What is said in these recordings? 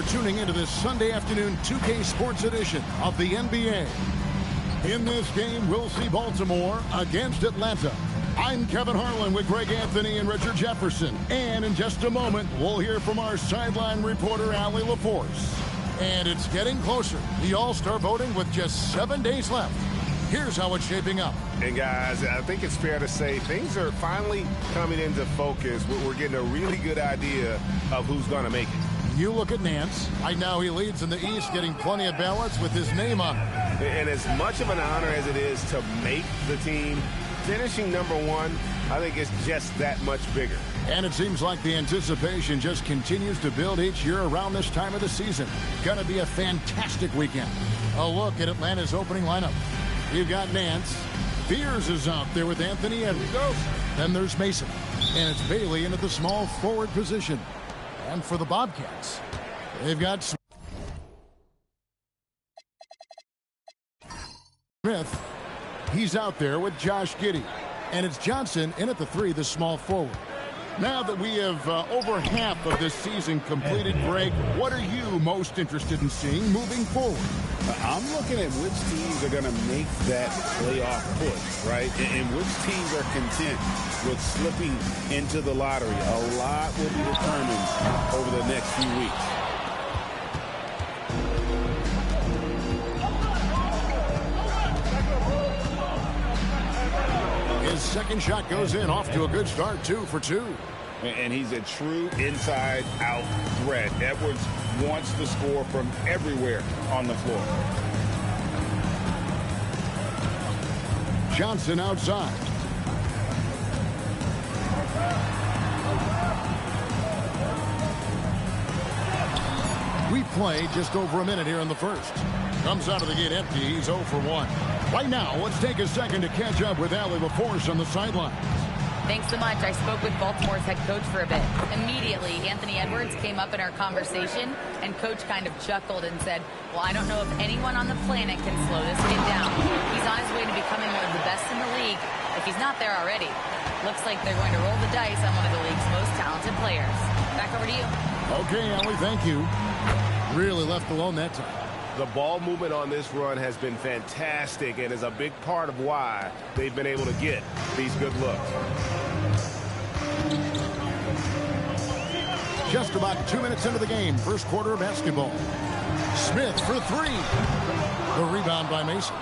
for tuning into this Sunday afternoon 2K Sports edition of the NBA. In this game, we'll see Baltimore against Atlanta. I'm Kevin Harlan with Greg Anthony and Richard Jefferson. And in just a moment, we'll hear from our sideline reporter, Allie LaForce. And it's getting closer. The All-Star voting with just 7 days left. Here's how it's shaping up. And guys, I think it's fair to say things are finally coming into focus. We're getting a really good idea of who's going to make it. You look at Nance. Right now he leads in the East, getting plenty of ballots with his name on it. And as much of an honor as it is to make the team, finishing number one, I think it's just that much bigger. And it seems like the anticipation just continues to build each year around this time of the season. Gonna be a fantastic weekend. A look at Atlanta's opening lineup. You've got Nance. Fears is out there with Anthony Edwards. Then there's Mason. And it's Bailey in at the small forward position. And for the Bobcats, they've got Smith. He's out there with Josh Giddey. And it's Johnson in at the 3, the small forward. Now that we have over half of this season completed, Greg, what are you most interested in seeing moving forward? I'm looking at which teams are going to make that playoff push, right? And which teams are content with slipping into the lottery. A lot will be determined over the next few weeks. His second shot goes in, off to a good start, 2 for 2. And he's a true inside-out threat. Edwards wants to score from everywhere on the floor. Johnson outside. We play just over a minute here in the first. Comes out of the gate empty. He's 0 for 1. Right now, let's take a second to catch up with Allie LaForce on the sidelines. Thanks so much. I spoke with Baltimore's head coach for a bit. Immediately, Anthony Edwards came up in our conversation, and coach kind of chuckled and said, well, I don't know if anyone on the planet can slow this kid down. He's on his way to becoming one of the best in the league, if he's not there already. Looks like they're going to roll the dice on one of the league's most talented players. Back over to you. Okay, Allie, thank you. Really left alone that time. The ball movement on this run has been fantastic and is a big part of why they've been able to get these good looks. Just about 2 minutes into the game, first quarter of basketball. Smith for 3. The rebound by Mason.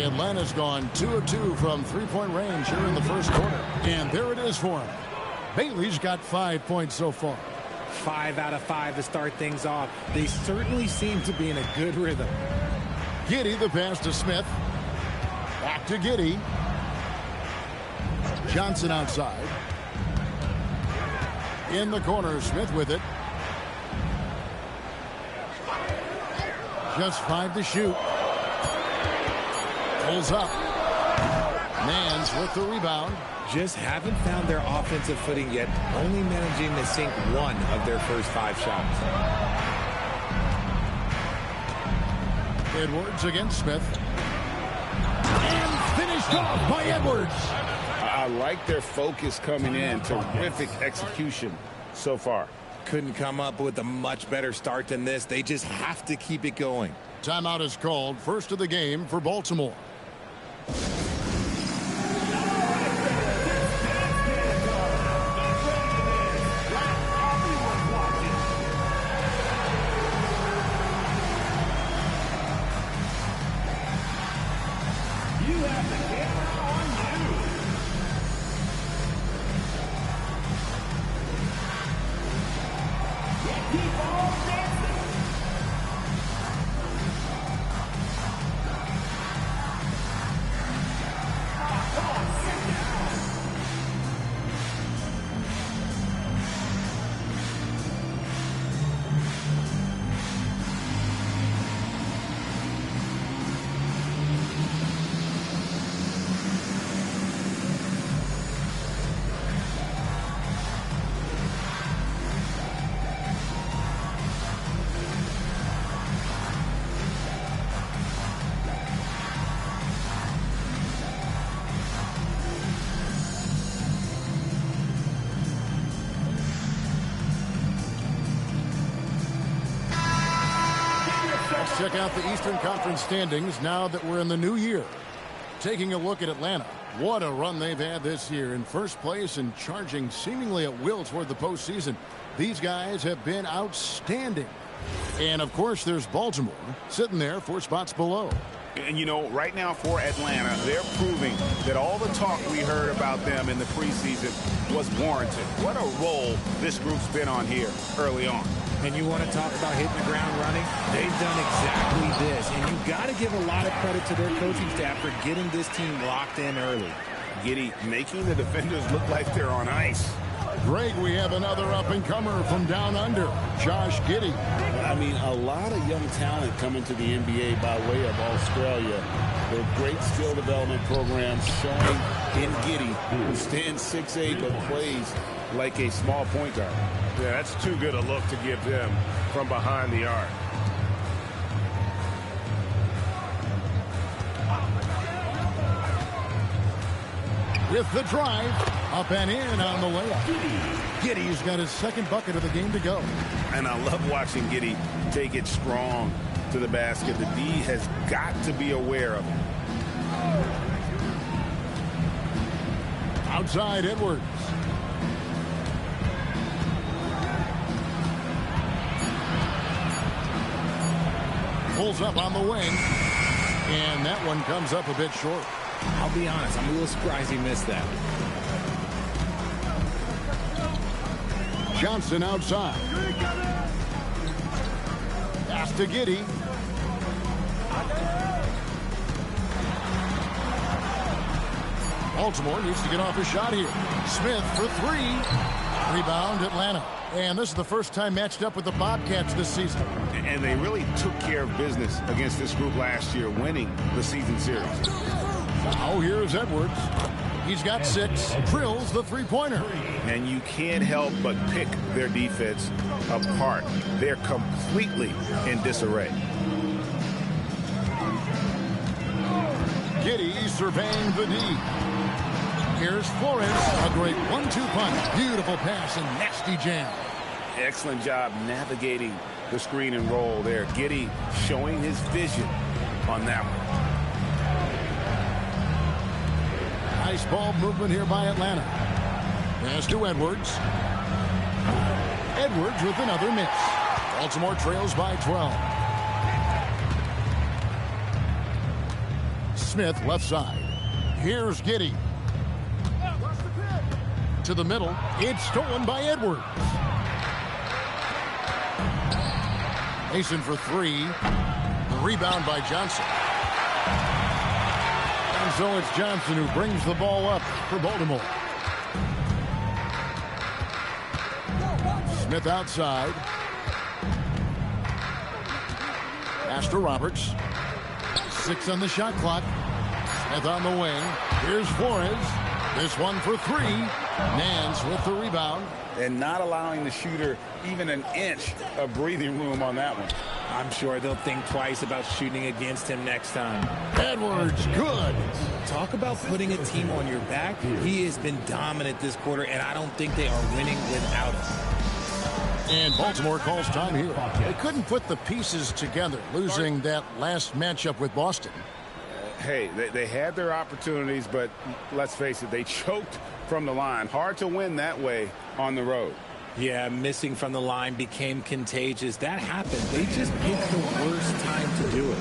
Atlanta's gone 2 of 2 from three-point range here in the first quarter. And there it is for him. Bailey's got 5 points so far. 5 out of 5 to start things off. They certainly seem to be in a good rhythm. Giddey, the pass to Smith. Back to Giddey. Johnson outside. In the corner, Smith with it. Just 5 to shoot. Pulls up. Nance with the rebound. Just haven't found their offensive footing yet, only managing to sink 1 of their first 5 shots. Edwards against Smith. And finished off by Edwards. I like their focus coming in. Terrific execution so far. Couldn't come up with a much better start than this. They just have to keep it going. Timeout is called. First of the game for Baltimore. check out the Eastern Conference standings now that we're in the new year. Taking a look at Atlanta. What a run they've had this year. In first place and charging seemingly at will toward the postseason. These guys have been outstanding. And, of course, there's Baltimore sitting there 4 spots below. And, you know, right now for Atlanta, they're proving that all the talk we heard about them in the preseason was warranted. What a role this group's been on here early on. And you want to talk about hitting the ground running? They've done exactly this. And you've got to give a lot of credit to their coaching staff for getting this team locked in early. Giddey making the defenders look like they're on ice. Greg, we have another up-and-comer from down under, Josh Giddey. I mean, a lot of young talent coming to the NBA by way of Australia. Their great skill development programs showing in Giddey, who stands 6'8", but plays like a small point guard. Yeah, that's too good a look to give them from behind the arc. With the drive, up and in on the layup. Giddey's got his second bucket of the game to go. And I love watching Giddey take it strong to the basket. The D has got to be aware of it. Outside Edwards. Pulls up on the wing. And that one comes up a bit short. I'll be honest, I'm a little surprised he missed that. Johnson outside. Pass to Giddey. Baltimore needs to get off a shot here. Smith for 3. Rebound Atlanta. And this is the first time matched up with the Bobcats this season. And they really took care of business against this group last year, winning the season series. Now here's Edwards. He's got 6. Drills the three-pointer. And you can't help but pick their defense apart. They're completely in disarray. Giddey surveying the D. Here's Flores. A great 1-2 punch. Beautiful pass and nasty jam. Excellent job navigating the screen and roll there. Giddey showing his vision on that one. Nice ball movement here by Atlanta. Pass to Edwards. Edwards with another miss. Baltimore trails by 12. Smith left side. Here's Giddey. To the middle. It's stolen by Edwards. Mason for 3. The rebound by Johnson. And so it's Johnson who brings the ball up for Baltimore. Smith outside. Pass to Roberts. 6 on the shot clock. Smith on the wing. Here's Flores. This one for 3. Nance with the rebound. And not allowing the shooter even an inch of breathing room on that one. I'm sure they'll think twice about shooting against him next time. Edwards, good. Talk about putting a team on your back. He has been dominant this quarter, and I don't think they are winning without him. And Baltimore calls time here. They couldn't put the pieces together, losing that last matchup with Boston. Hey, they had their opportunities, but let's face it, they choked from the line. Hard to win that way on the road. Yeah, missing from the line became contagious. That happened. They just picked the worst time to do it.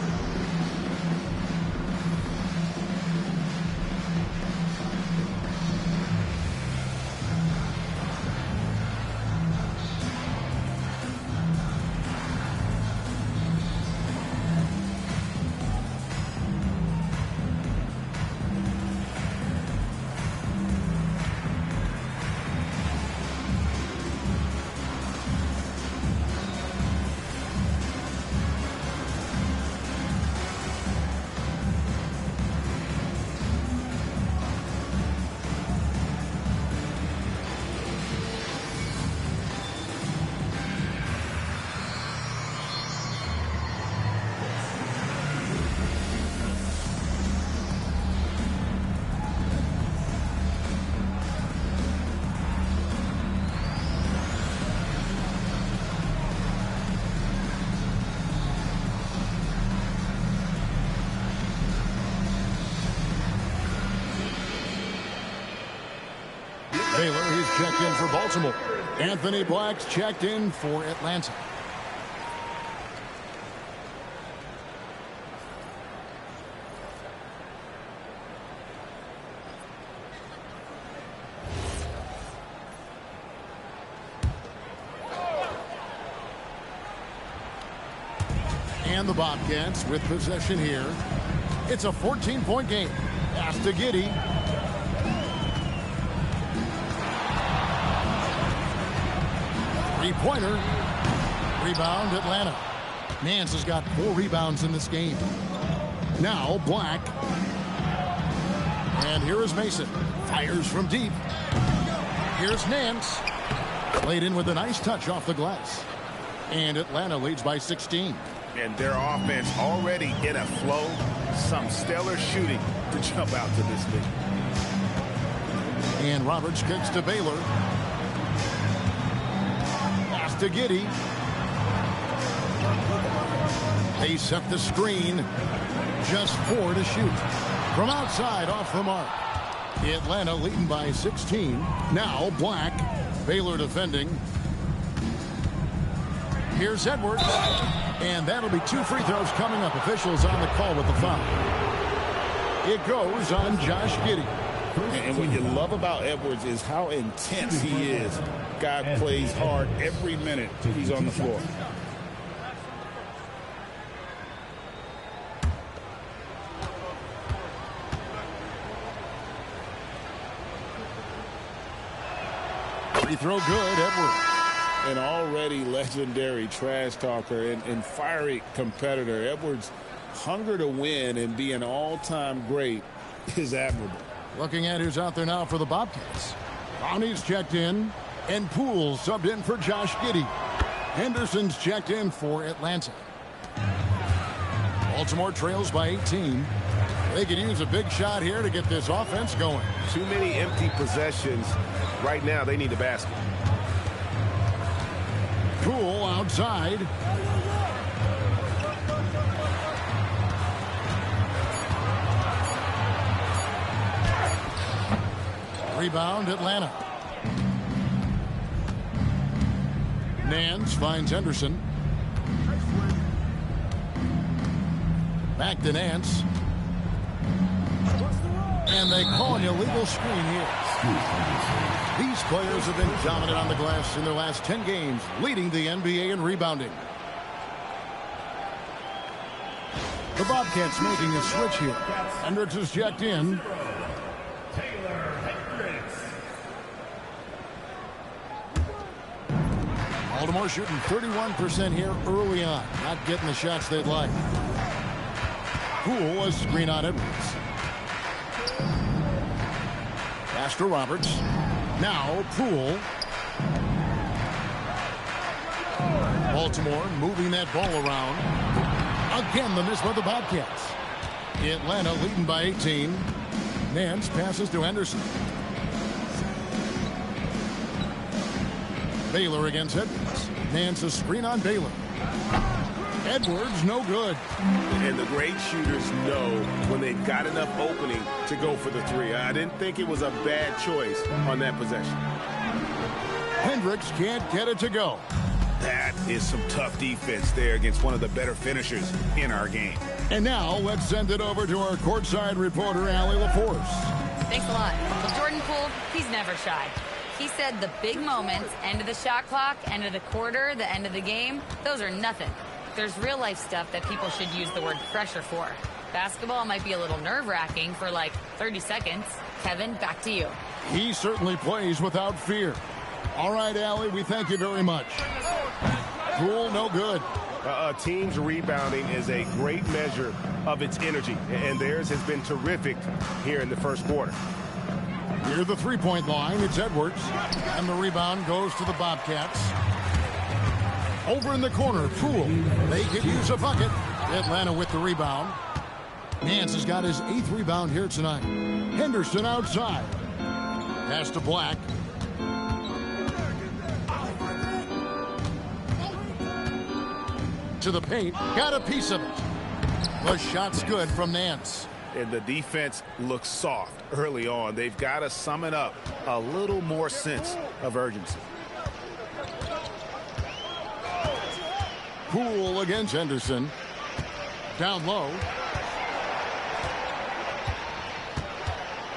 Baylor. He's checked in for Baltimore. Anthony Black's checked in for Atlanta. And the Bobcats with possession here. It's a 14-point game. Pass to Giddey. Three-pointer. Rebound, Atlanta. Nance has got 4 rebounds in this game. Now Black. And here is Mason. Fires from deep. Here's Nance. Played in with a nice touch off the glass. And Atlanta leads by 16. And their offense already in a flow. Some stellar shooting to jump out to this lead. And Roberts kicks to Baylor. Pass to Giddey. They set the screen. Just 4 to shoot. From outside, off the mark. Atlanta leading by 16. Now Black. Baylor defending. Here's Edwards. And that'll be 2 free throws coming up. Officials on the call with the foul. It goes on Josh Giddey. And what you love about Edwards is how intense he is. Guy plays hard every minute he's on the floor. Free throw good, Edwards. An already legendary trash talker and fiery competitor. Edwards' hunger to win and be an all-time great is admirable. Looking at who's out there now for the Bobcats. Bonnie's checked in, and Poole subbed in for Josh Giddey. Henderson's checked in for Atlanta. Baltimore trails by 18. They could use a big shot here to get this offense going. Too many empty possessions. Right now, they need a basket. Poole outside. Rebound, Atlanta. Nance finds Henderson. Back to Nance. And they call an illegal screen here. These players have been dominant on the glass in their last 10 games, leading the NBA in rebounding. The Bobcats making a switch here. Hendricks is checked in. Baltimore shooting 31% here early on. Not getting the shots they'd like. Poole was screen on Edwards. Pass to Roberts. Now Poole. Baltimore moving that ball around. Again, the miss by the Bobcats. Atlanta leading by 18. Nance passes to Henderson. Baylor against Edwards. Nance a screen on Baylor. Edwards, no good. And the great shooters know when they've got enough opening to go for the 3. I didn't think it was a bad choice on that possession. Hendricks can't get it to go. That is some tough defense there against one of the better finishers in our game. And now let's send it over to our courtside reporter, Allie LaForce. Thanks a lot. Well, Jordan Poole, he's never shy. He said the big moments, end of the shot clock, end of the quarter, the end of the game, those are nothing. There's real life stuff that people should use the word pressure for. Basketball might be a little nerve-wracking for like 30 seconds. Kevin, back to you. He certainly plays without fear. All right, Allie, we thank you very much. Poole, no good. A team's rebounding is a great measure of its energy, and theirs has been terrific here in the first quarter. Near the three-point line, it's Edwards. And the rebound goes to the Bobcats. Over in the corner, Poole. They could use a bucket. Atlanta with the rebound. Nance has got his 8th rebound here tonight. Henderson outside. Pass to Black. To the paint. Got a piece of it. The shot's good from Nance. and the defense looks soft early on. They've got to summon up a little more sense of urgency. Poole against Henderson. Down low.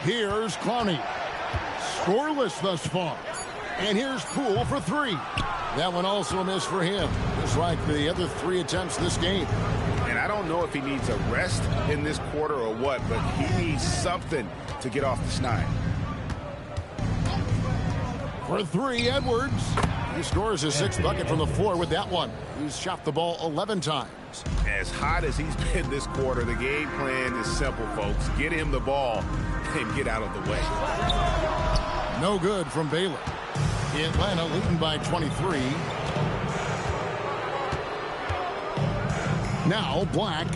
Here's Clowney. Scoreless thus far. And here's Poole for three. That one also a miss for him, just like the other three attempts this game. And I don't know if he needs a rest in this quarter or what, but he needs something to get off the schneid. For three, Edwards. He scores his sixth bucket from the floor with that one. He's shot the ball 11 times. As hot as he's been this quarter, the game plan is simple, folks. Get him the ball and get out of the way. No good from Baylor. Atlanta leading by 23. Now Black.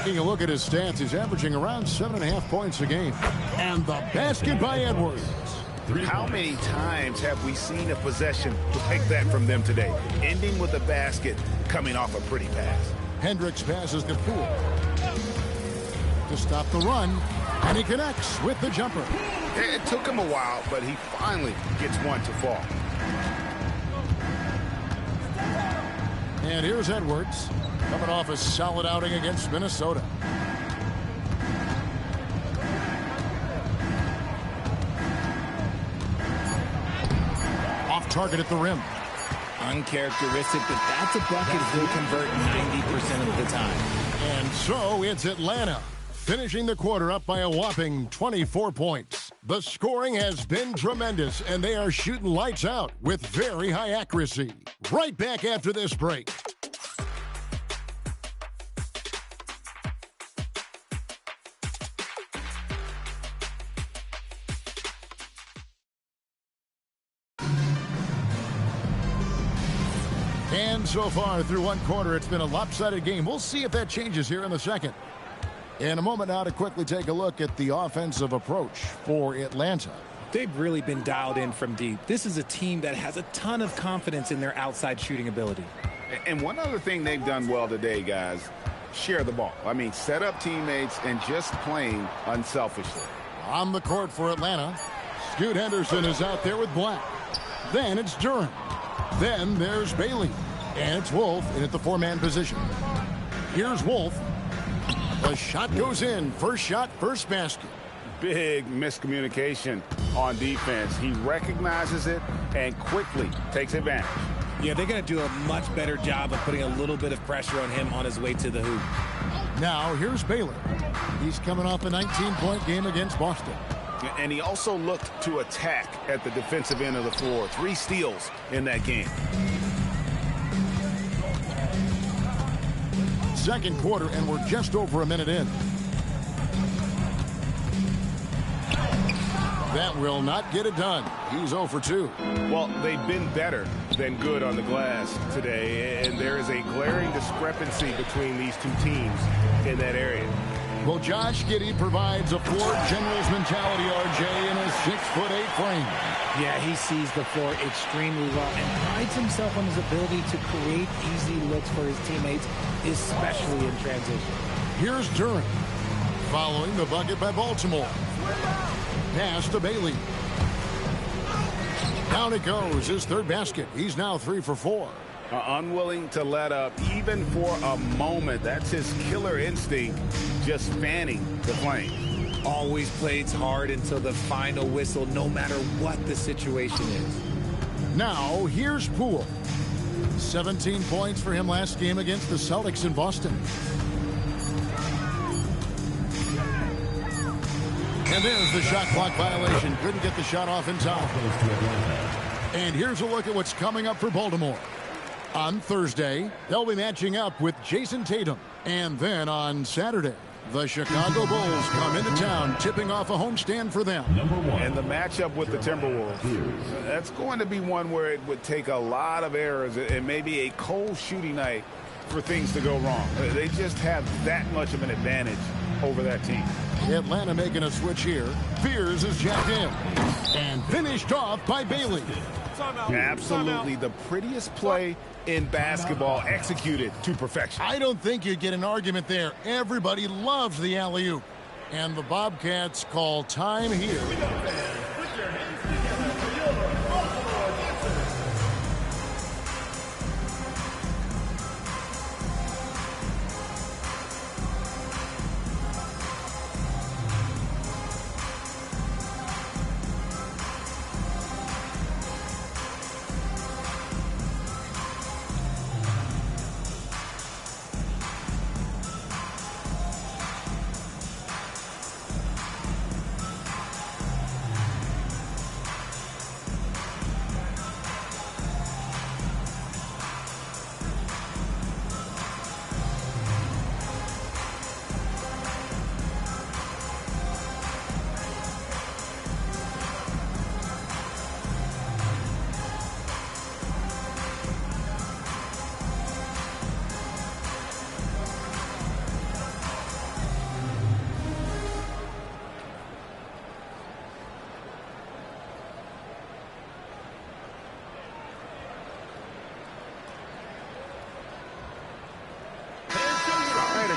Taking a look at his stats, he's averaging around 7.5 points a game. And the basket by Edwards. How many times have we seen a possession like that from them today? Ending with a basket, coming off a pretty pass. Hendricks passes to Poole to stop the run, and he connects with the jumper. It took him a while, but he finally gets one to fall. And here's Edwards, coming off a solid outing against Minnesota. Off target at the rim. Uncharacteristic, but that's a bucket he'll convert 90% of the time. And so it's Atlanta, finishing the quarter up by a whopping 24 points. The scoring has been tremendous, and they are shooting lights out with very high accuracy. Right back after this break. And so far through one quarter, it's been a lopsided game. We'll see if that changes here in the second. In a moment now to quickly take a look at the offensive approach for Atlanta. They've really been dialed in from deep. This is a team that has a ton of confidence in their outside shooting ability. And one other thing they've done well today, guys, share the ball. I mean, set up teammates and just playing unselfishly. On the court for Atlanta, Scoot Henderson is out there with Black. Then it's Durham. Then there's Bailey. And it's Wolf in at the four-man position. Here's Wolf. The shot goes in. First shot, first basket. Big miscommunication on defense. He recognizes it and quickly takes advantage. Yeah, they're going to do a much better job of putting a little bit of pressure on him on his way to the hoop. Now here's Baylor. He's coming off a 19-point game against Boston. And he also looked to attack at the defensive end of the floor. 3 steals in that game. Second quarter, and we're just over a minute in. That will not get it done. He's 0 for 2. Well, they've been better than good on the glass today, and there is a glaring discrepancy between these two teams in that area. Well, Josh Giddey provides a floor general's mentality, RJ, in a 6'8" frame. Yeah, he sees the floor extremely well and prides himself on his ability to create easy looks for his teammates, especially in transition. Here's Durham, following the bucket by Baltimore. Pass to Bailey. Down it goes, his third basket. He's now 3 for 4. Unwilling to let up even for a moment. That's his killer instinct, just fanning the flame. Always plays hard until the final whistle, no matter what the situation is. Now, here's Poole. 17 points for him last game against the Celtics in Boston. And there's the shot clock violation. Couldn't get the shot off in time. And here's a look at what's coming up for Baltimore. On Thursday, they'll be matching up with Jason Tatum. And then on Saturday, the Chicago Bulls come into town, tipping off a homestand for them. And the matchup with the Timberwolves, that's going to be one where it would take a lot of errors and maybe a cold shooting night for things to go wrong. They just have that much of an advantage over that team. Atlanta making a switch here. Fears is jacked in. And finished off by Bailey. Absolutely the prettiest play in basketball, executed to perfection. I don't think you'd get an argument there. Everybody loves the alley-oop. And the Bobcats call time here.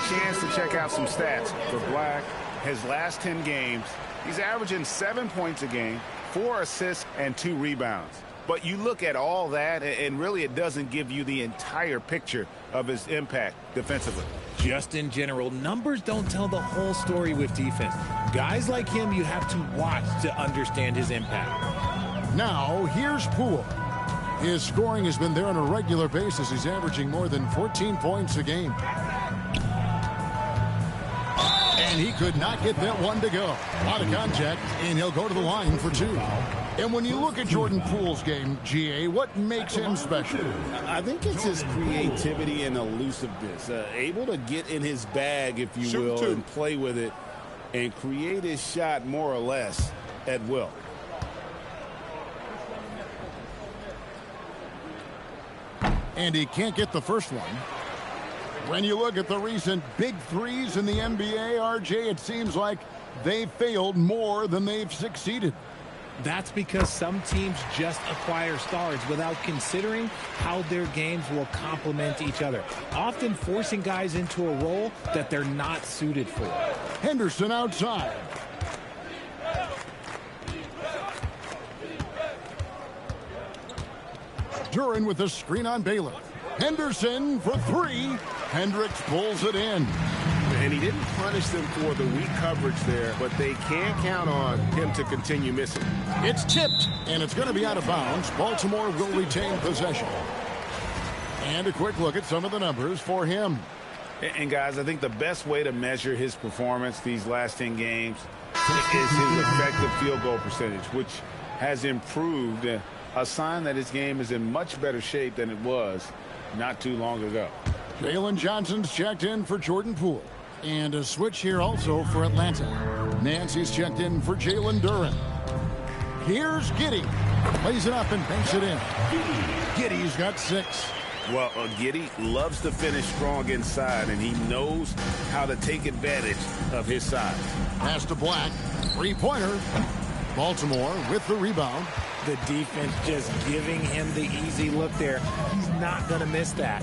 Chance to check out some stats for Black. His last 10 games, he's averaging 7 points a game, 4 assists, and 2 rebounds. But you look at all that, and really it doesn't give you the entire picture of his impact defensively. Just in general, numbers don't tell the whole story with defense. Guys like him, you have to watch to understand his impact. Now, here's Poole. His scoring has been there on a regular basis. He's averaging more than 14 points a game. And he could not get that one to go. A lot of contact, and he'll go to the line for 2. And when you look at Jordan Poole's game, GA, what makes him special? I think it's his creativity and elusiveness. Able to get in his bag, if you will, and play with it and create his shot more or less at will. And he can't get the first one. When you look at the recent big threes in the NBA, RJ, it seems like they've failed more than they've succeeded. That's because some teams just acquire stars without considering how their games will complement each other, often forcing guys into a role that they're not suited for. Henderson outside. Duran with the screen on Baylor. Henderson for 3. Hendricks pulls it in. And he didn't punish them for the weak coverage there, but they can't count on him to continue missing. It's tipped, and it's going to be out of bounds. Baltimore will retain possession. And a quick look at some of the numbers for him. And guys, I think the best way to measure his performance these last 10 games is his effective field goal percentage, which has improved, a sign that his game is in much better shape than it was not too long ago. Jalen Johnson's checked in for Jordan Poole. And a switch here also for Atlanta. Nancy's checked in for Jalen Duran. Here's Giddey. Plays it up and banks it in. Giddey's got 6. Well, Giddey loves to finish strong inside, and he knows how to take advantage of his size. Pass to Black. 3-pointer. Baltimore with the rebound. The defense just giving him the easy look there. He's not going to miss that.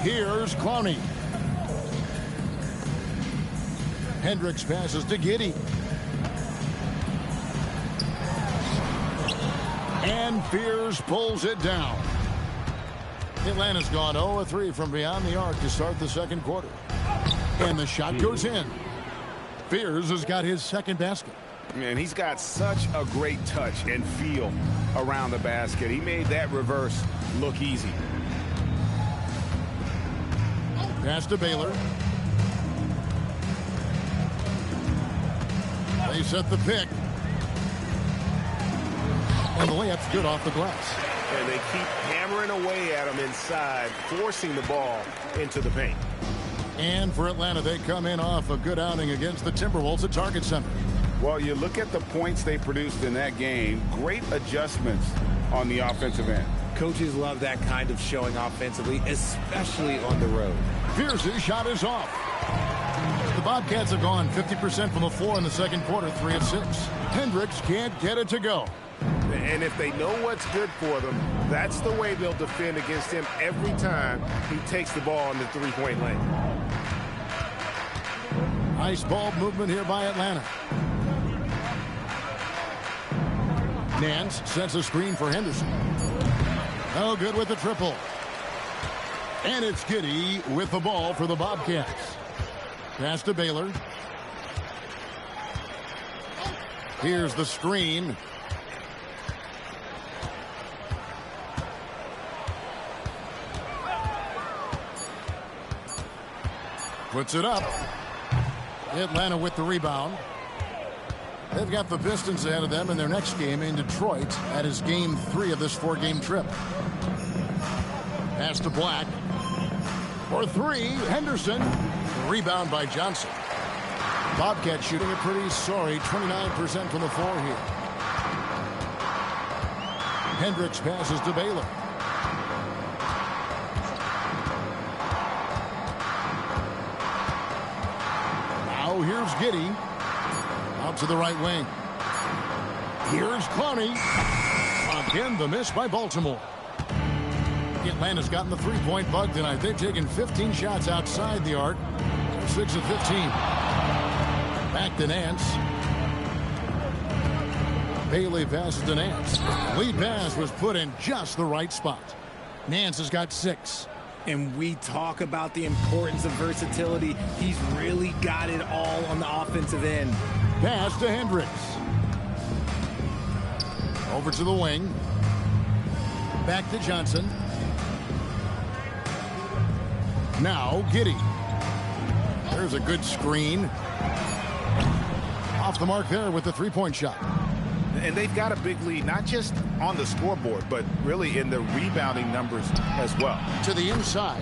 Here's Clowney. Hendricks passes to Giddey. And Fears pulls it down. Atlanta's gone 0-3 from beyond the arc to start the second quarter. And the shot goes in. Fears has got his second basket. Man, he's got such a great touch and feel around the basket. He made that reverse look easy. Pass to Baylor. They set the pick. And the layup's good off the glass. And they keep hammering away at him inside, forcing the ball into the paint. And for Atlanta, they come in off a good outing against the Timberwolves at Target Center. Well, you look at the points they produced in that game. Great adjustments on the offensive end. Coaches love that kind of showing offensively, especially on the road. Pierce's shot is off. The Bobcats have gone 50% from the floor in the second quarter, 3 of 6. Hendricks can't get it to go. And if they know what's good for them, that's the way they'll defend against him every time he takes the ball in the three-point lane. Nice ball movement here by Atlanta. Nance sets a screen for Henderson. Oh, good with the triple. And it's Giddey with the ball for the Bobcats. Pass to Baylor. Here's the screen. Puts it up. Atlanta with the rebound. They've got the Pistons ahead of them in their next game in Detroit. That is game 3 of this 4-game trip. Pass to Black. For 3, Henderson. Rebound by Johnson. Bobcats shooting a pretty sorry 29% from the floor here. Hendricks passes to Baylor. Now here's Giddey. Out to the right wing. Here's Clowney. Again, the miss by Baltimore. Atlanta's gotten the three-point bug tonight. They've taken 15 shots outside the arc. 6 of 15. Back to Nance. Bailey passes to Nance. Lead pass was put in just the right spot. Nance has got 6. And we talk about the importance of versatility. He's really got it all on the offensive end. Pass to Hendricks. Over to the wing. Back to Johnson. Now Giddey. There's a good screen. Off the mark there with the three-point shot. And they've got a big lead, not just on the scoreboard, but really in the rebounding numbers as well. To the inside.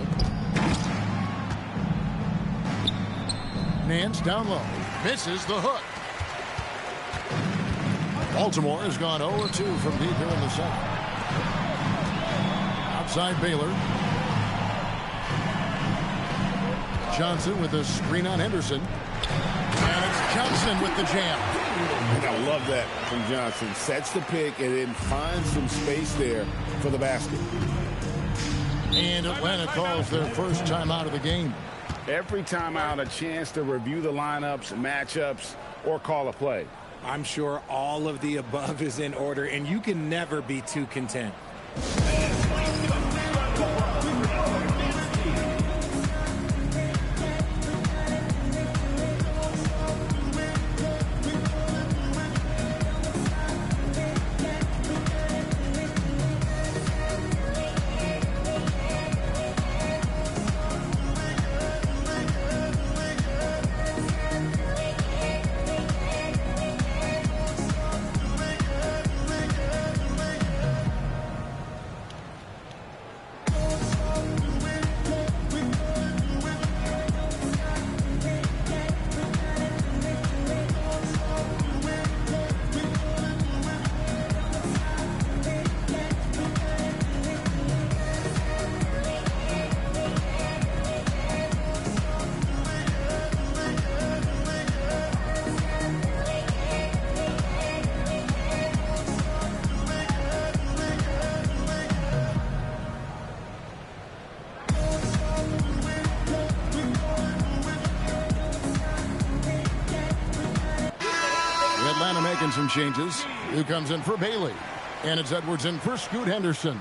Nance down low. Misses the hook. Baltimore has gone 0-2 from deep here in the second. Outside Baylor. Johnson with a screen on Henderson. And it's Johnson with the jam. I love that from Johnson. Sets the pick and then finds some space there for the basket. And Atlanta calls their first timeout of the game. Every timeout, a chance to review the lineups, matchups, or call a play. I'm sure all of the above is in order, and you can never be too content. Atlanta making some changes. Who comes in for Bailey? And it's Edwards in for Scoot Henderson.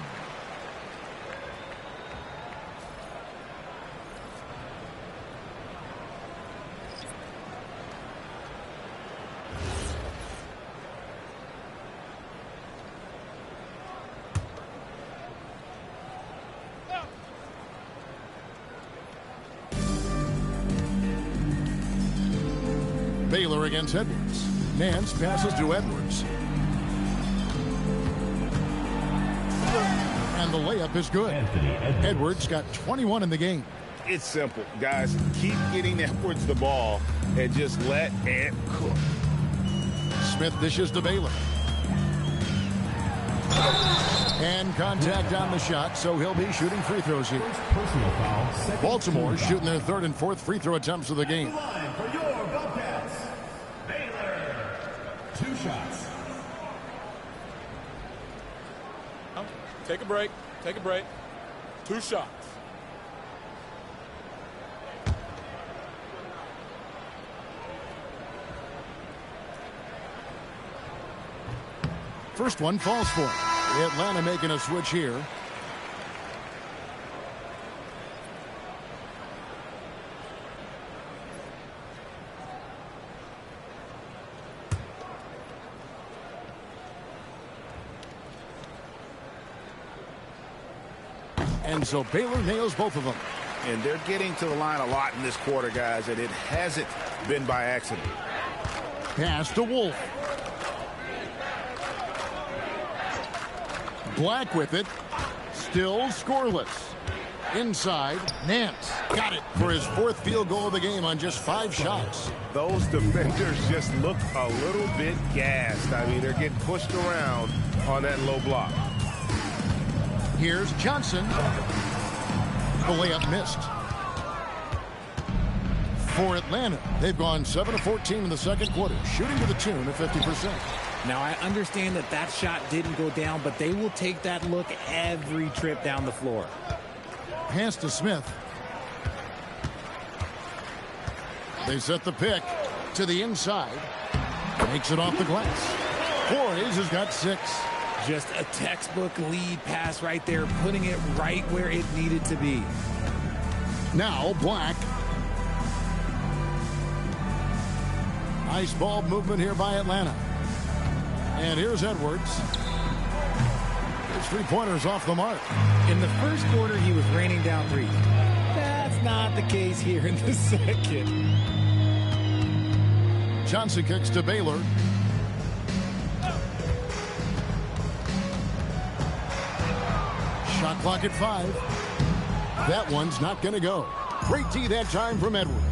Baylor against Edwards. Nance passes to Edwards. And the layup is good. Edwards got 21 in the game. It's simple, guys. Keep getting Edwards the ball and just let Ant cook. Smith dishes to Baylor. And contact on the shot, so he'll be shooting free throws here. Baltimore shooting their third and fourth free throw attempts of the game. For your Bobcats, Baylor. 2 shots. Take a break. Take a break. 2 shots. first one falls for him. Atlanta making a switch here. And so Baylor nails both of them. And they're getting to the line a lot in this quarter, guys, and it hasn't been by accident. Pass to Wolf. Black with it. Still scoreless. Inside, Nance got it for his fourth field goal of the game on just 5 shots. Those defenders just look a little bit gassed. I mean, they're getting pushed around on that low block. Here's Johnson. The layup missed. For Atlanta, they've gone 7 of 14 in the second quarter, shooting to the tune of 50%. Now, I understand that that shot didn't go down, but they will take that look every trip down the floor. Pass to Smith. They set the pick to the inside. Makes it off the glass. Flores has got 6. Just a textbook lead pass right there, putting it right where it needed to be. Now Black. Nice ball movement here by Atlanta. And here's Edwards. His three-pointers off the mark. In the first quarter, he was raining down threes. That's not the case here in the second. Johnson kicks to Baylor. Shot clock at 5. That one's not going to go. Great D that time from Edwards.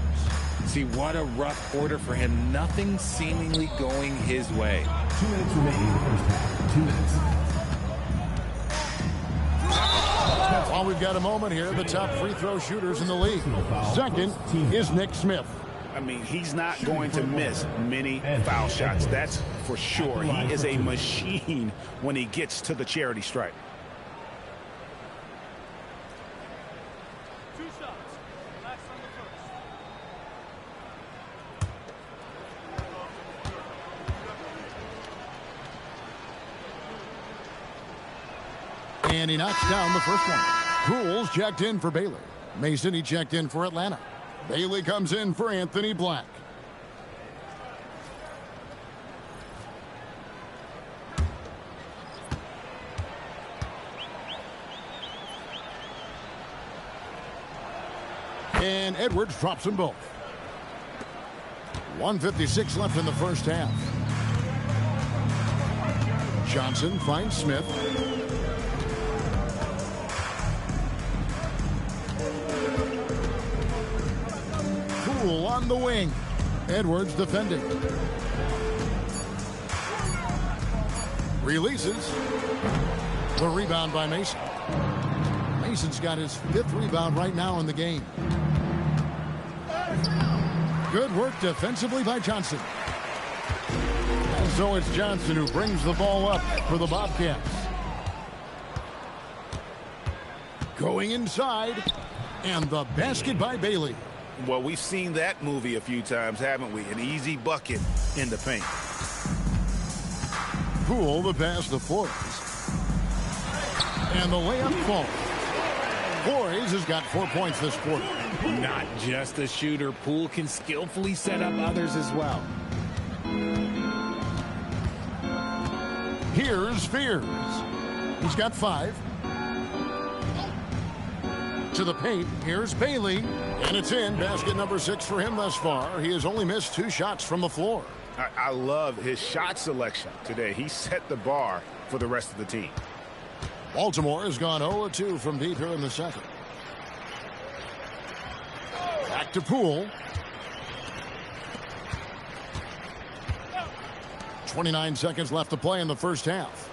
See, what a rough quarter for him. Nothing seemingly going his way. 2 minutes remaining in the first half. 2 minutes. While we've got a moment here, the top free throw shooters in the league. Second is Nick Smith. I mean, he's not going to miss many foul shots. That's for sure. He is a machine when he gets to the charity stripe. And he knocks down the first one. Pools checked in for Baylor. Mason, he checked in for Atlanta. Bailey comes in for Anthony Black. And Edwards drops them both. 1:56 left in the first half. Johnson finds Smith. Poole on the wing. Edwards defending. Releases. The rebound by Mason. Mason's got his 5th rebound right now in the game. Good work defensively by Johnson. And so it's Johnson who brings the ball up for the Bobcats. Going inside. And the basket by Bailey. Well, we've seen that movie a few times, haven't we? An easy bucket in the paint. Poole the pass to Flores. And the layup falls. Flores has got 4 points this quarter. Not just a shooter. Poole can skillfully set up others as well. Here's Fears. He's got 5. To the paint. Here's Bailey. And it's in. Basket number 6 for him thus far. He has only missed 2 shots from the floor. I love his shot selection today. He set the bar for the rest of the team. Baltimore has gone 0-2 from deep here in the second. Back to Poole. 29 seconds left to play in the first half.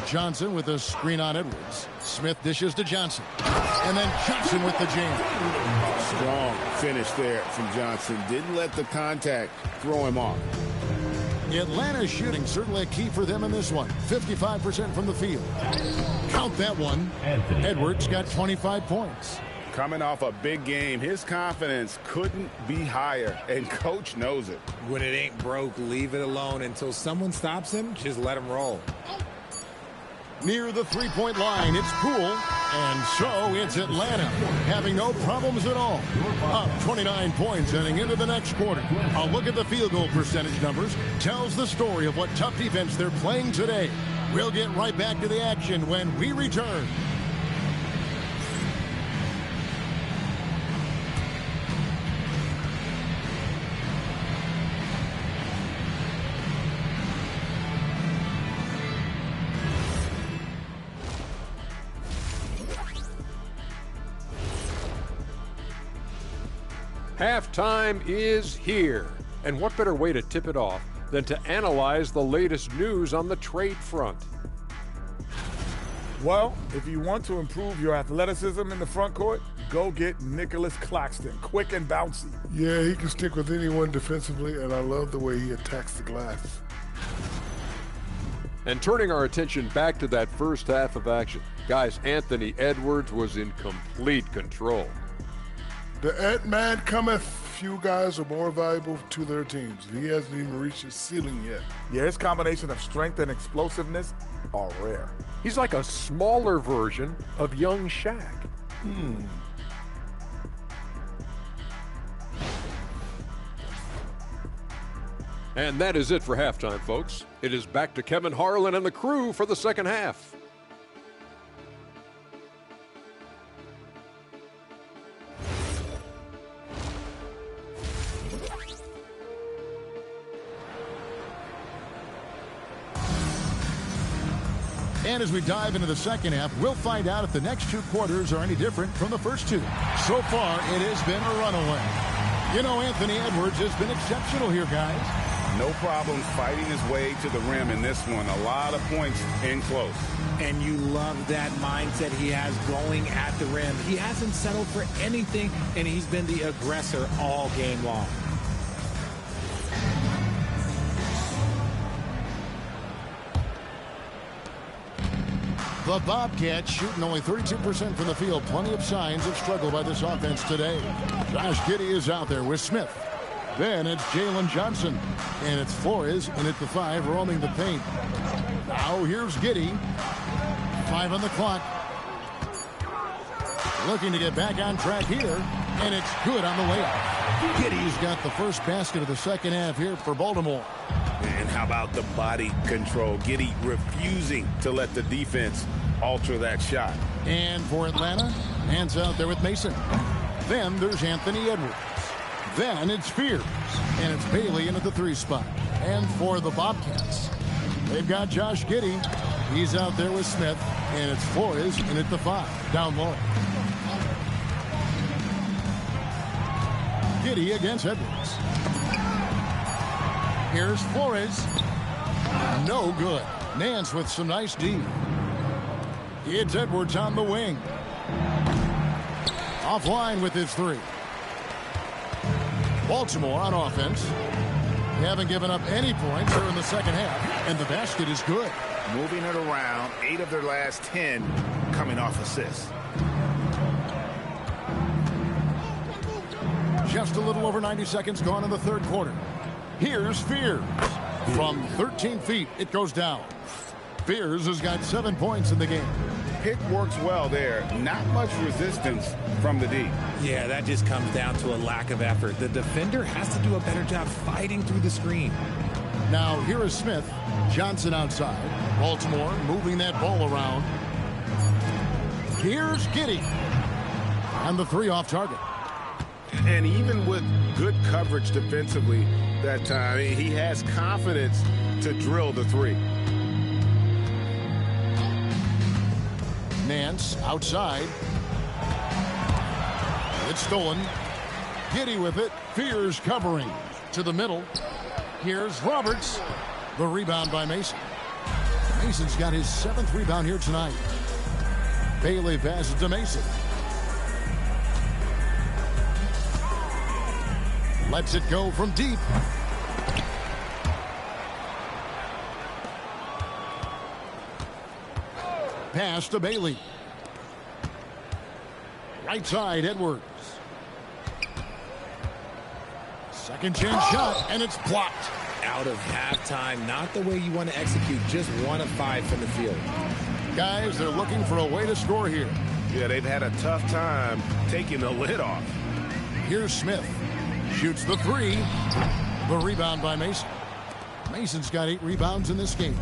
Johnson with a screen on Edwards. Smith dishes to Johnson. And then Johnson with the jam. Strong finish there from Johnson. Didn't let the contact throw him off. Atlanta's shooting certainly a key for them in this one. 55% from the field. Count that one. Edwards got 25 points. Coming off a big game, his confidence couldn't be higher, and Coach knows it. When it ain't broke, leave it alone. Until someone stops him, just let him roll. Near the three-point line, it's Poole, and so it's Atlanta, having no problems at all. Up 29 points heading into the next quarter. A look at the field goal percentage numbers tells the story of what tough defense they're playing today. We'll get right back to the action when we return. Halftime is here, and what better way to tip it off than to analyze the latest news on the trade front? Well, if you want to improve your athleticism in the front court, go get Nicholas Claxton, quick and bouncy. Yeah, he can stick with anyone defensively, and I love the way he attacks the glass. And turning our attention back to that first half of action, guys, Anthony Edwards was in complete control. The Ant-Man cometh. Few guys are more valuable to their teams. He hasn't even reached his ceiling yet. Yeah, his combination of strength and explosiveness are rare. He's like a smaller version of young Shaq. And that is it for halftime, folks. It is back to Kevin Harlan and the crew for the second half. And as we dive into the second half, we'll find out if the next two quarters are any different from the first two. So far, it has been a runaway. You know, Anthony Edwards has been exceptional here, guys. No problems fighting his way to the rim in this one. A lot of points in close. And you love that mindset he has going at the rim. He hasn't settled for anything, and he's been the aggressor all game long. The Bobcats shooting only 32% from the field. Plenty of signs of struggle by this offense today. Josh Giddey is out there with Smith. Then it's Jalen Johnson. And it's Flores in at the 5, roaming the paint. Now here's Giddey. 5 on the clock. Looking to get back on track here. And it's good on the layup. Giddey's got the first basket of the second half here for Baltimore. And how about the body control? Giddey refusing to let the defense alter that shot. And for Atlanta, hands out there with Mason. Then there's Anthony Edwards. Then it's Fears. And it's Bailey in at the 3 spot. And for the Bobcats, they've got Josh Giddey. He's out there with Smith. And it's Flores in at the 5, down low. Giddey against Edwards. Here's Flores. No good. Nance with some nice D. It's Edwards on the wing. Offline with his 3. Baltimore on offense. They haven't given up any points here in the second half, and the basket is good. Moving it around, 8 of their last 10 coming off assists. Just a little over 90 seconds gone in the third quarter. Here's Fears. From 13 feet, it goes down. Fears has got 7 points in the game. Pick works well there. Not much resistance from the D. Yeah, that just comes down to a lack of effort. The defender has to do a better job fighting through the screen. Now here is Smith. Johnson outside. Baltimore moving that ball around. Here's Giddey. And the 3 off target. And even with good coverage defensively that time, he has confidence to drill the 3. Nance outside. It's stolen. Giddey with it. Fears covering to the middle. Here's Roberts. The rebound by Mason. Mason's got his 7th rebound here tonight. Bailey passes to Mason. Lets it go from deep. Pass to Bailey. Right side, Edwards. Second chance shot, and it's blocked. Out of halftime, not the way you want to execute, just 1 of 5 from the field. Guys, they're looking for a way to score here. Yeah, they've had a tough time taking the lid off. Here's Smith. Shoots the 3. The rebound by Mason. Mason's got 8 rebounds in this game.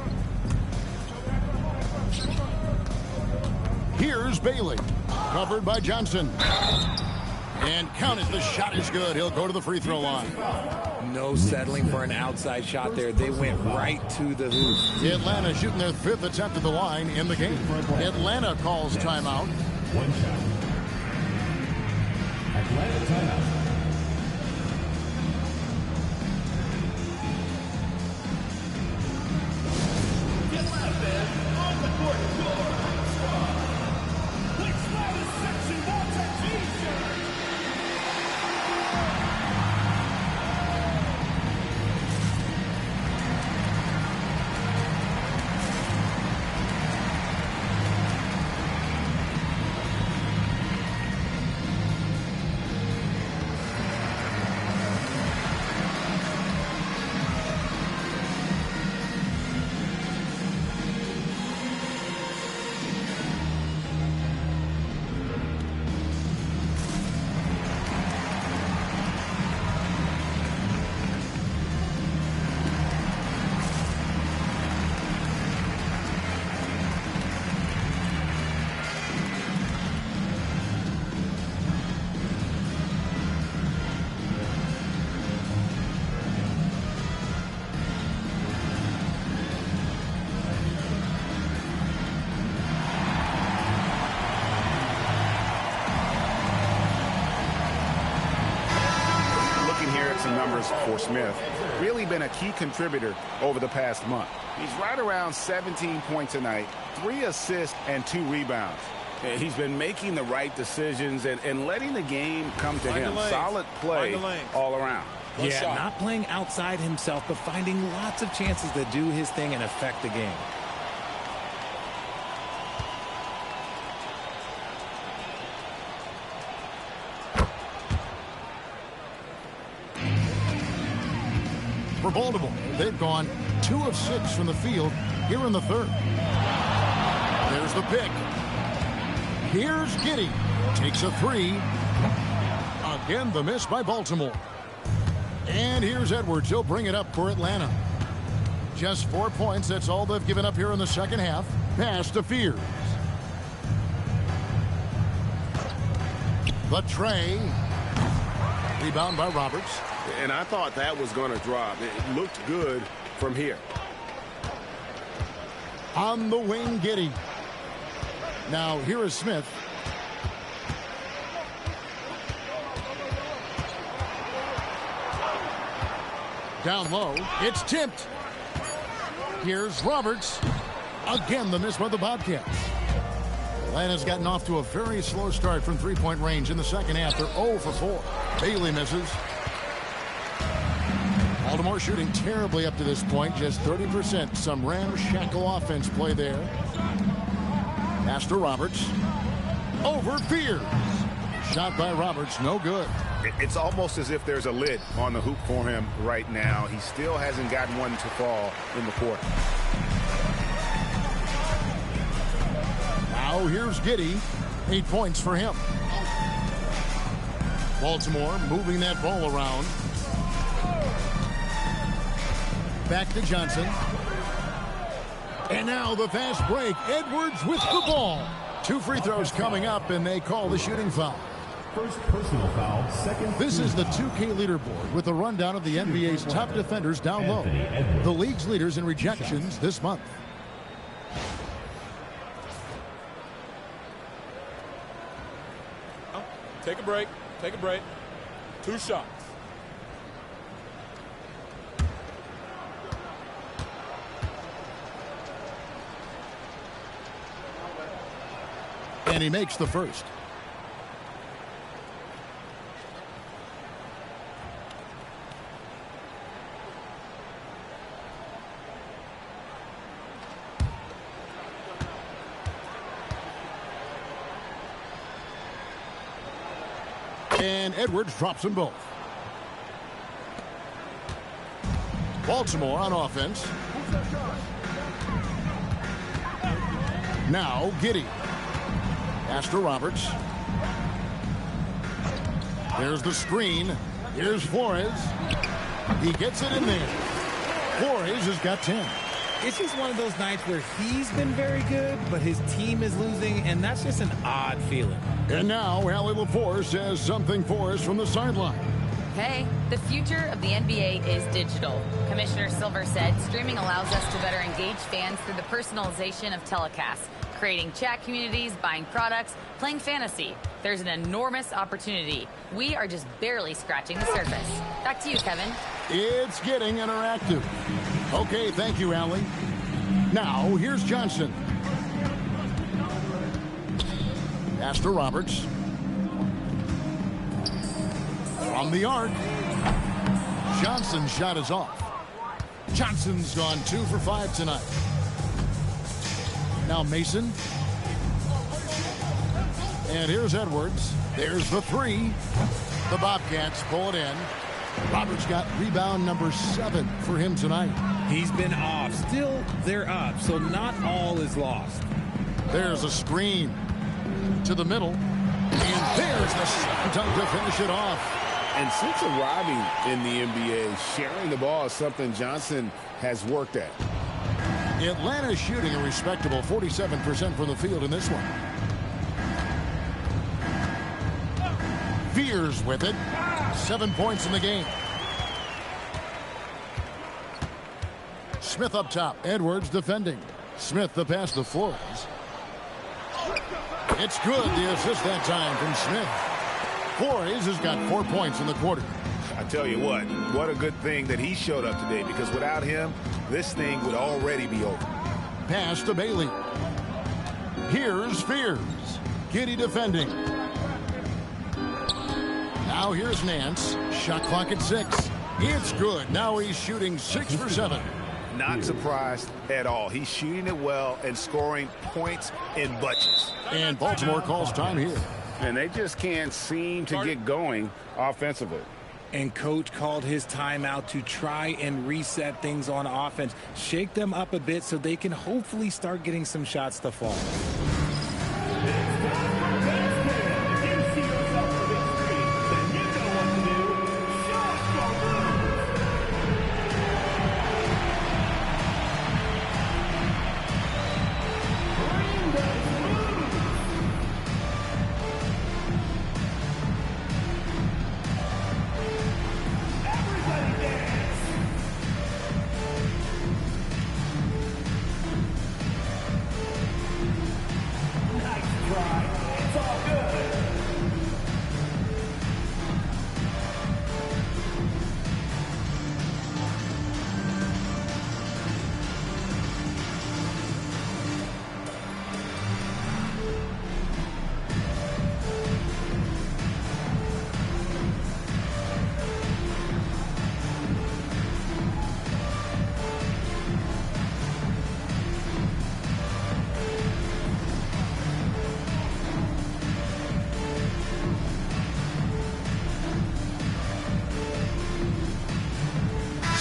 Here's Bailey. Covered by Johnson. And counted. The shot is good. He'll go to the free throw line. No settling for an outside shot there. They went right to the hoop. Atlanta shooting their 5th attempt at the line in the game. Atlanta calls timeout. 1 shot. Atlanta timeout. For Smith, really been a key contributor over the past month. He's right around 17 points a night, 3 assists and 2 rebounds. He's been making the right decisions and letting the game come to him. Solid play all around. Yeah, not playing outside himself, but finding lots of chances to do his thing and affect the game. For Baltimore, they've gone 2 of 6 from the field here in the 3rd. There's the pick. Here's Giddey. Takes a 3. Again, the miss by Baltimore. And here's Edwards. He'll bring it up for Atlanta. Just 4 points. That's all they've given up here in the second half. Pass to Fears. The tray. Rebound by Roberts. And I thought that was going to drop. It looked good from here. On the wing, Giddey. Now, here is Smith. Down low. It's tipped. Here's Roberts. Again, the miss by the Bobcats. Atlanta's gotten off to a very slow start from three-point range in the second half. They're 0 for 4. Bailey misses. Baltimore shooting terribly up to this point, just 30%. Some ramshackle offense play there. Pass to Roberts. Over Fears. Shot by Roberts, no good. It's almost as if there's a lid on the hoop for him right now. He still hasn't gotten one to fall in the quarter. Now here's Giddey. 8 points for him. Baltimore moving that ball around. Back to Johnson. And now the fast break. Edwards with the ball. 2 free throws coming up, and they call the shooting foul. First personal foul, second. This is the 2K leaderboard with a rundown of the NBA's top defenders down low. The league's leaders in rejections this month. Take a break. Take a break. 2 shots. And he makes the first. And Edwards drops them both. Baltimore on offense. Now Giddey. Pass to Roberts. There's the screen. Here's Flores. He gets it in there. Flores has got 10. It's just one of those nights where he's been very good, but his team is losing, and that's just an odd feeling. And now Allie LaForce says something for us from the sideline. Hey, the future of the NBA is digital. Commissioner Silver said streaming allows us to better engage fans through the personalization of telecasts, creating chat communities, buying products, playing fantasy. There's an enormous opportunity. We are just barely scratching the surface. Back to you, Kevin. It's getting interactive. Okay, thank you, Allie. Now, here's Johnson. Pass to Roberts. From the arc. Johnson's shot is off. Johnson's gone 2 for 5 tonight. Now Mason. And here's Edwards. There's the 3. The Bobcats pull it in. Roberts got rebound number 7 for him tonight. He's been off. Still, they're up, so not all is lost. There's a screen to the middle. And there's the slam dunk to finish it off. And since arriving in the NBA, sharing the ball is something Johnson has worked at. Atlanta shooting a respectable 47% from the field in this one. Fears with it. 7 points in the game. Smith up top. Edwards defending. Smith the pass to Flores. It's good. The assist that time from Smith. Flores has got 4 points in the quarter. I tell you what a good thing that he showed up today, because without him, this thing would already be over. Pass to Bailey. Here's Fears. Giddey defending. Now here's Nance. Shot clock at 6. It's good. Now he's shooting 6 for 7. Not surprised at all. He's shooting it well and scoring points in bunches. And Baltimore calls time here. And they just can't seem to get going offensively. And coach called his timeout to try and reset things on offense. Shake them up a bit so they can hopefully start getting some shots to fall.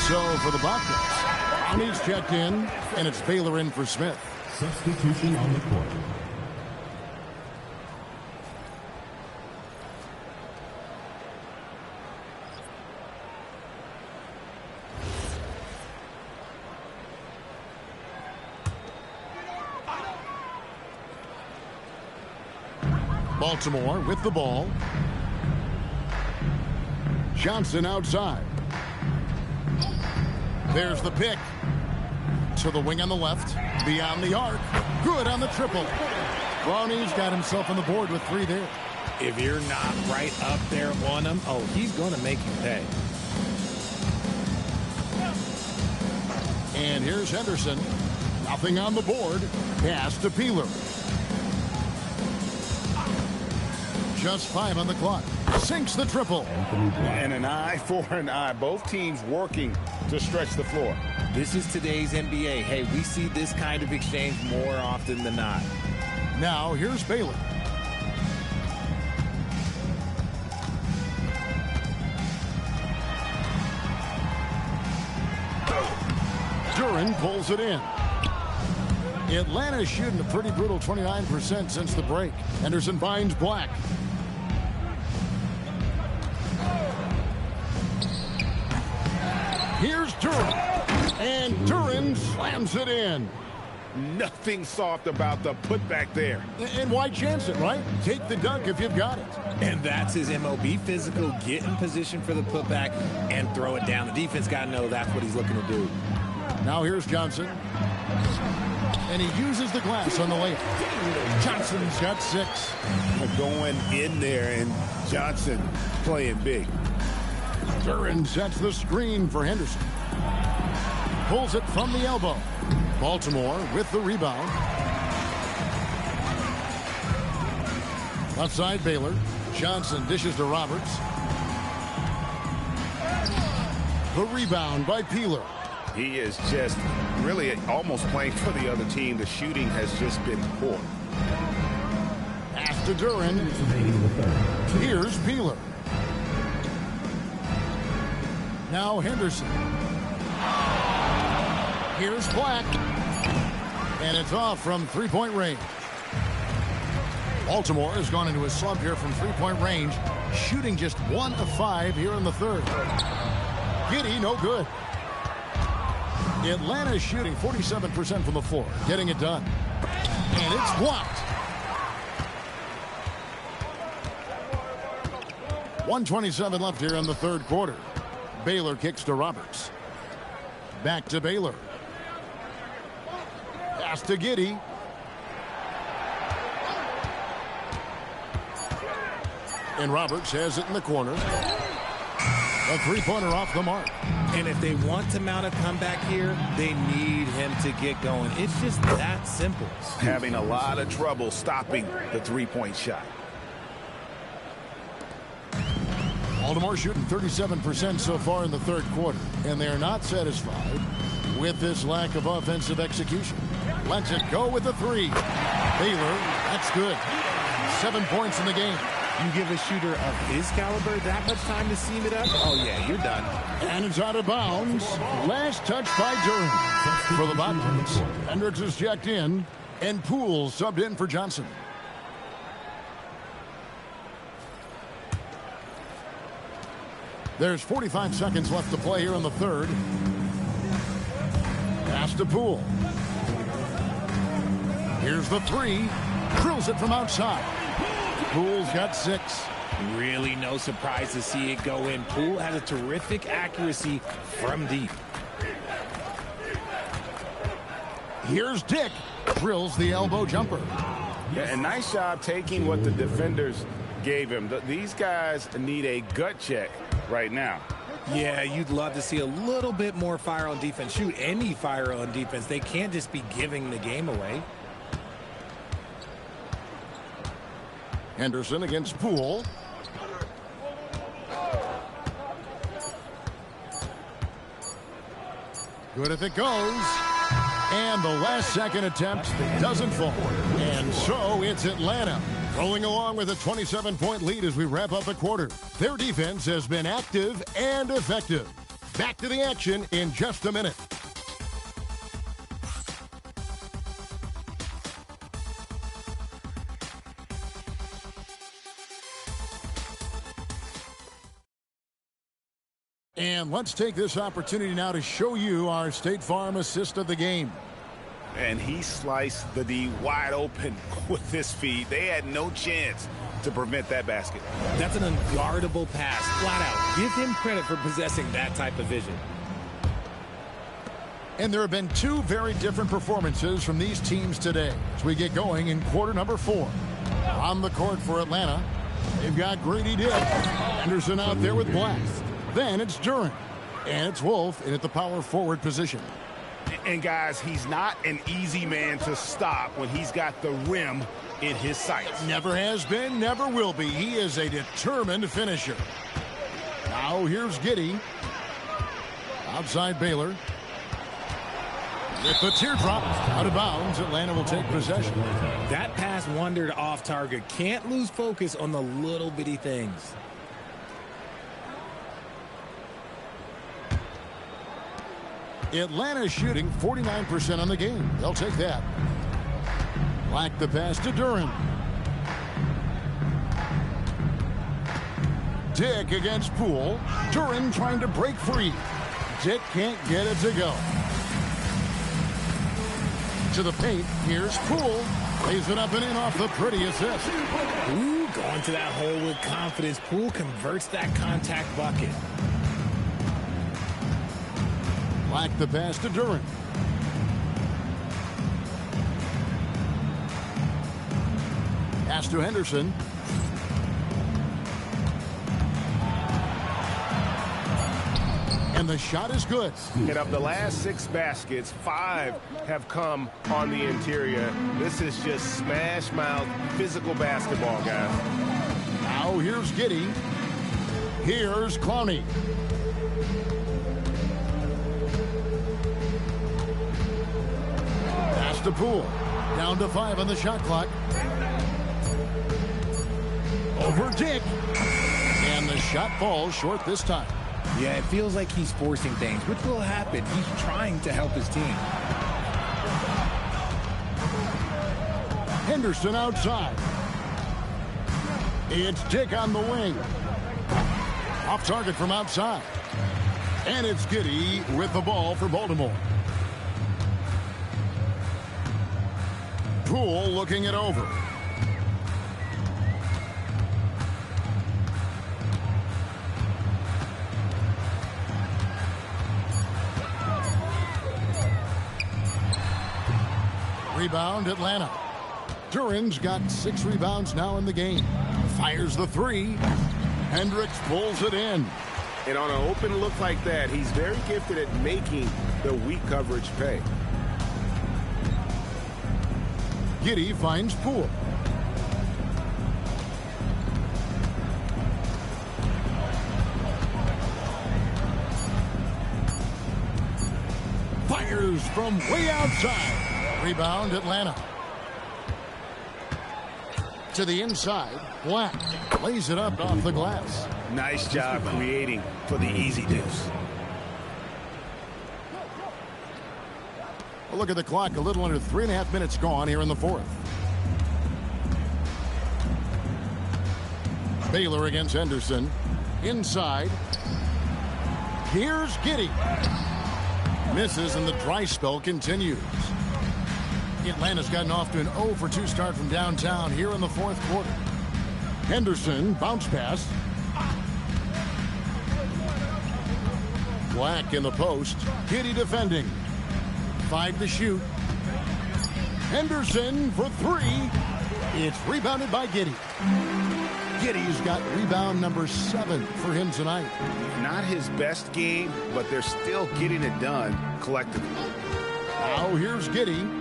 So for the Bobcats, Brownie's checked in, and it's Baylor in for Smith. Substitution on the court. Baltimore with the ball. Johnson outside. There's the pick. To the wing on the left. Beyond the arc. Good on the triple. Brownie's got himself on the board with 3 there. If you're not right up there on him, oh, he's going to make you pay. And here's Henderson. Nothing on the board. Pass to Peeler. Just 5 on the clock. Sinks the triple. And an eye for an eye. Both teams working to stretch the floor. This is today's NBA. Hey, we see this kind of exchange more often than not. Now here's Baylor. Duren pulls it in. Atlanta's shooting a pretty brutal 29% since the break. Henderson finds Black. Here's Duren. And Duren slams it in. Nothing soft about the putback there. And why chance it, right? Take the dunk if you've got it. And that's his MO. Be physical, get in position for the putback, and throw it down. The defense got to know that's what he's looking to do. Now here's Johnson. And he uses the glass on the layup. Johnson's got 6. Going in there, and Johnson playing big. Duren sets the screen for Henderson. Pulls it from the elbow. Baltimore with the rebound. Left side, Baylor. Johnson dishes to Roberts. The rebound by Peeler. He is just really almost playing for the other team. The shooting has just been poor. Pass to Duren. Here's Peeler. Now Henderson. Here's Black. And it's off from three-point range. Baltimore has gone into a slump here from three-point range, shooting just 1 of 5 here in the third. Giddey, no good. Atlanta is shooting 47% from the floor, getting it done. And it's blocked. 1:27 left here in the third quarter. Baylor kicks to Roberts. Back to Baylor. Pass to Giddey. And Roberts has it in the corner. A three-pointer off the mark. And if they want to mount a comeback here, they need him to get going. It's just that simple. Having a lot of trouble stopping the three-point shot. Baltimore shooting 37% so far in the third quarter, and they're not satisfied with this lack of offensive execution. Lets it go with the 3. Baylor, that's good. 7 points in the game. You give a shooter of his caliber that much time to seam it up, oh yeah, you're done. And it's out of bounds. Last touch by Duren for the Bobcats. Hendricks is checked in, and Poole subbed in for Johnson. There's 45 seconds left to play here in the third. Pass to Poole. Here's the 3. Drills it from outside. Poole's got 6. Really no surprise to see it go in. Poole has a terrific accuracy from deep. Here's Dick. Drills the elbow jumper. Yeah, and nice job taking what the defenders gave him. These guys need a gut check right now. Yeah, you'd love to see a little bit more fire on defense. Shoot, any fire on defense. They can't just be giving the game away. Henderson against Poole. Good if it goes. And the last second attempt doesn't fall. And so it's Atlanta rolling along with a 27-point lead as we wrap up the quarter. Their defense has been active and effective. Back to the action in just a minute. And let's take this opportunity now to show you our State Farm assist of the game. And he sliced the D wide open with his feet. They had no chance to prevent that basket. That's an unguardable pass, flat out. Give him credit for possessing that type of vision. And there have been 2 very different performances from these teams today as we get going in quarter number 4. On the court for Atlanta, they've got Grady Dick. Henderson out there with Black. Then it's Duren. And it's Wolf in at the power forward position. And guys, he's not an easy man to stop when he's got the rim in his sights. Never has been, never will be. He is a determined finisher. Now here's Giddey. Outside Baylor. With the teardrop out of bounds, Atlanta will take possession. That pass wandered off target. Can't lose focus on the little bitty things. Atlanta shooting 49% on the game. They'll take that. Black the pass to Duran. Dick against Poole. Duran trying to break free. Dick can't get it to go. To the paint. Here's Poole. Lays it up and in off the pretty assist. Ooh, going to that hole with confidence. Poole converts that contact bucket. Black the pass to Duran. Pass to Henderson. And the shot is good. And of the last 6 baskets, 5 have come on the interior. This is just smash mouth physical basketball, guys. Now here's Giddey. Here's Clowney. Pass to Poole. Down to 5 on the shot clock. Over Dick. And the shot falls short this time. Yeah, it feels like he's forcing things, which will happen. He's trying to help his team. Henderson outside. It's Dick on the wing. Off target from outside. And it's Giddey with the ball for Baltimore. Poole looking it over. Rebound, Atlanta. Duran's got 6 rebounds now in the game. Fires the 3. Hendricks pulls it in. And on an open look like that, he's very gifted at making the weak coverage pay. Giddey finds Poole. Fires from way outside. Rebound, Atlanta. To the inside. Black lays it up off the glass. Nice job creating for the easy deuce. A look at the clock. A little under 3.5 minutes gone here in the 4th. Baylor against Henderson. Inside. Here's Giddey. Misses and the dry spell continues. Atlanta's gotten off to an 0-for-2 start from downtown here in the 4th quarter. Henderson, bounce pass. Black in the post. Giddey defending. 5 to shoot. Henderson for 3. It's rebounded by Giddey. Giddey's got rebound number 7 for him tonight. Not his best game, but they're still getting it done collectively. Now here's Giddey.